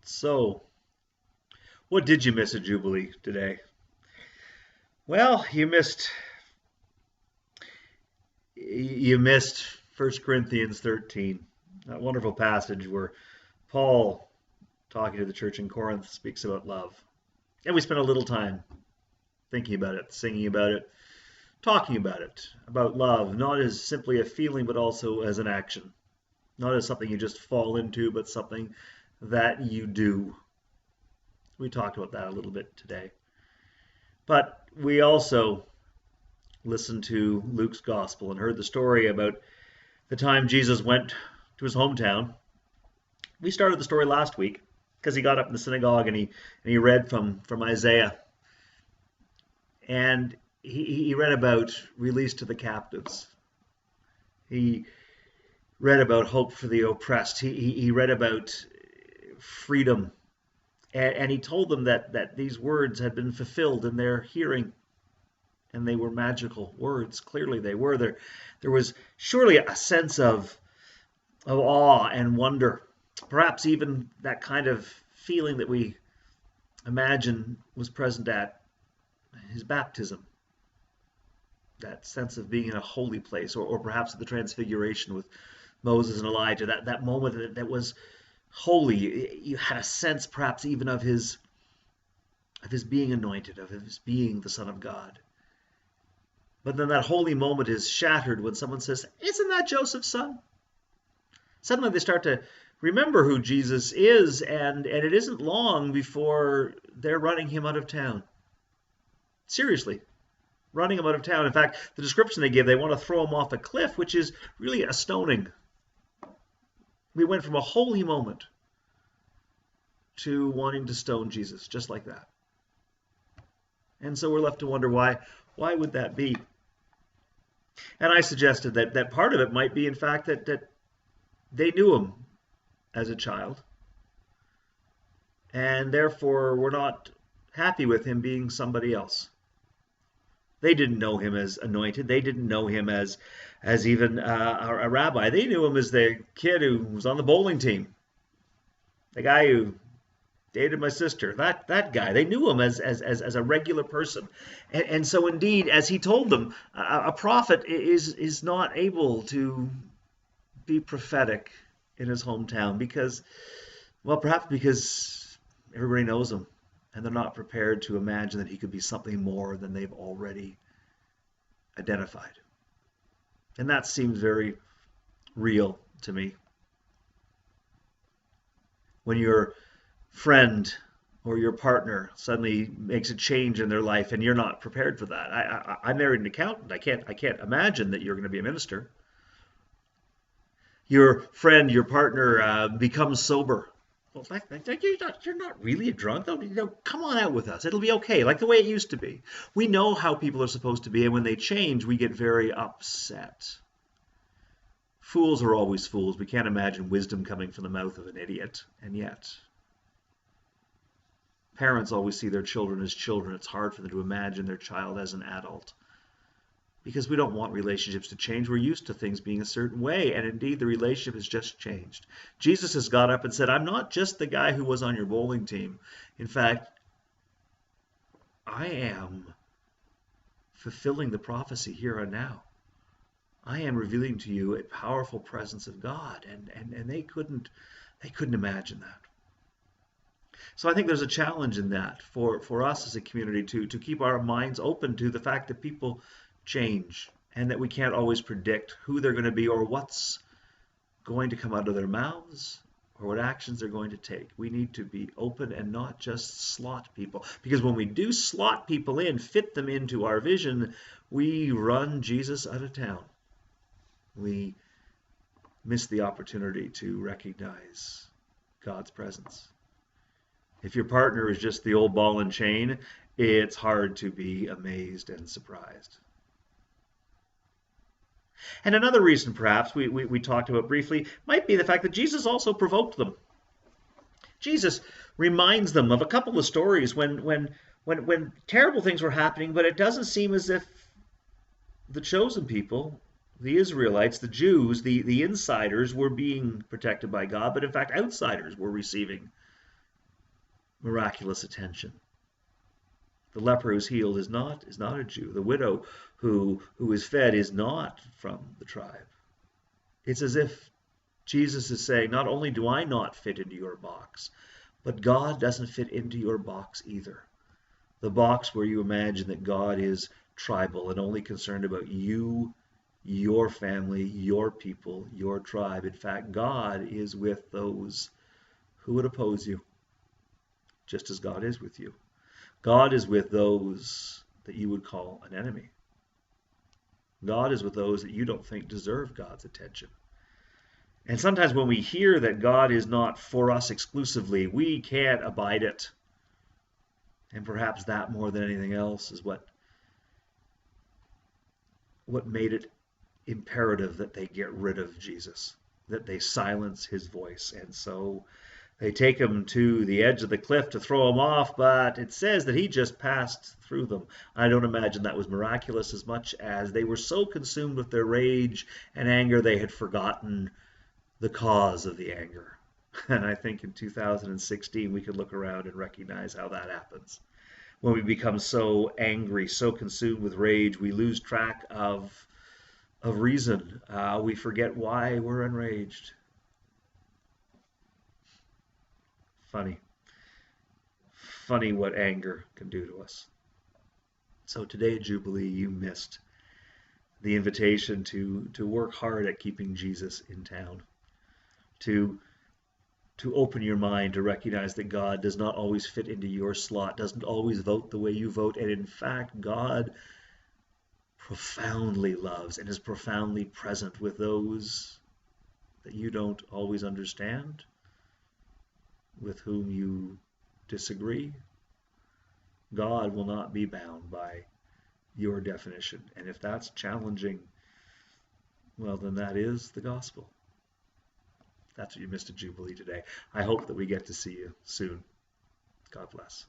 So, what did you miss at Jubilee today? Well, you missed 1 Corinthians 13, that wonderful passage where Paul, talking to the church in Corinth, speaks about love. And we spent a little time thinking about it, singing about it, talking about love, not as simply a feeling, but also as an action. Not as something you just fall into, but something that you do. We talked about that a little bit today. But we also listened to Luke's gospel and heard the story about the time Jesus went to his hometown. We started the story last week because he got up in the synagogue and he read from Isaiah. And he read about release to the captives. He read about hope for the oppressed. He read about freedom. And he told them that these words had been fulfilled in their hearing. And they were magical words. Clearly they were. There was surely a sense of awe and wonder. Perhaps even that kind of feeling that we imagine was present at his baptism. That sense of being in a holy place, or perhaps at the transfiguration with Moses and Elijah, that moment that was holy. You had a sense perhaps even of his being anointed, of his being the Son of God. But then that holy moment is shattered when someone says, "Isn't that Joseph's son?" Suddenly they start to remember who Jesus is, and it isn't long before they're running him out of town. Seriously, running him out of town. In fact, the description they give, they want to throw him off a cliff, which is really a stoning. We went from a holy moment to wanting to stone Jesus, just like that. And so we're left to wonder why would that be? And I suggested that part of it might be, in fact, that they knew him as a child, and therefore were not happy with him being somebody else. They didn't know him as anointed. They didn't know him as even a rabbi. They knew him as the kid who was on the bowling team, the guy who dated my sister, that guy. They knew him as a regular person. And so indeed, as he told them, a prophet is not able to be prophetic in his hometown because, well, perhaps because everybody knows him and they're not prepared to imagine that he could be something more than they've already identified. And that seems very real to me. When your friend or your partner suddenly makes a change in their life and you're not prepared for that. I married an accountant. I can't imagine that you're going to be a minister. Your friend, your partner becomes sober. Well, you're not really a drunk, though. Come on out with us. It'll be okay, like the way it used to be. We know how people are supposed to be, and when they change, we get very upset. Fools are always fools. We can't imagine wisdom coming from the mouth of an idiot, and yet parents always see their children as children. It's hard for them to imagine their child as an adult because we don't want relationships to change. We're used to things being a certain way, and indeed the relationship has just changed. Jesus has got up and said, "I'm not just the guy who was on your bowling team. In fact, I am fulfilling the prophecy here and now. I am revealing to you a powerful presence of God," and they couldn't imagine that. So I think there's a challenge in that for us as a community to keep our minds open to the fact that people change and that we can't always predict who they're going to be or what's going to come out of their mouths or what actions they're going to take. We need to be open and not just slot people, because when we do slot people in, fit them into our vision, we run Jesus out of town. We miss the opportunity to recognize God's presence. If your partner is just the old ball and chain, it's hard to be amazed and surprised. And another reason, perhaps, we talked about briefly, might be the fact that Jesus also provoked them. Jesus reminds them of a couple of stories when terrible things were happening, but it doesn't seem as if the chosen people, the Israelites, the Jews, the insiders, were being protected by God, but in fact outsiders were receiving miraculous attention. The leper who's healed is not a Jew. The widow who is fed is not from the tribe. It's as if Jesus is saying, not only do I not fit into your box, but God doesn't fit into your box either. The box where you imagine that God is tribal and only concerned about you, your family, your people, your tribe. In fact, God is with those who would oppose you, just as God is with you. God is with those that you would call an enemy. God is with those that you don't think deserve God's attention. And sometimes when we hear that God is not for us exclusively, we can't abide it. And perhaps that more than anything else is what made it imperative that they get rid of Jesus, that they silence his voice. And so they take him to the edge of the cliff to throw him off, but it says that he just passed through them. I don't imagine that was miraculous as much as they were so consumed with their rage and anger they had forgotten the cause of the anger. And I think in 2016 we could look around and recognize how that happens. When we become so angry, so consumed with rage, we lose track of reason. We forget why we're enraged. Funny what anger can do to us. So today at Jubilee, you missed the invitation to work hard at keeping Jesus in town, to open your mind to recognize that God does not always fit into your slot, doesn't always vote the way you vote, and in fact, God profoundly loves and is profoundly present with those that you don't always understand, with whom you disagree. God will not be bound by your definition. And if that's challenging, well, then that is the gospel. That's what you missed at Jubilee today. I hope that we get to see you soon. God bless.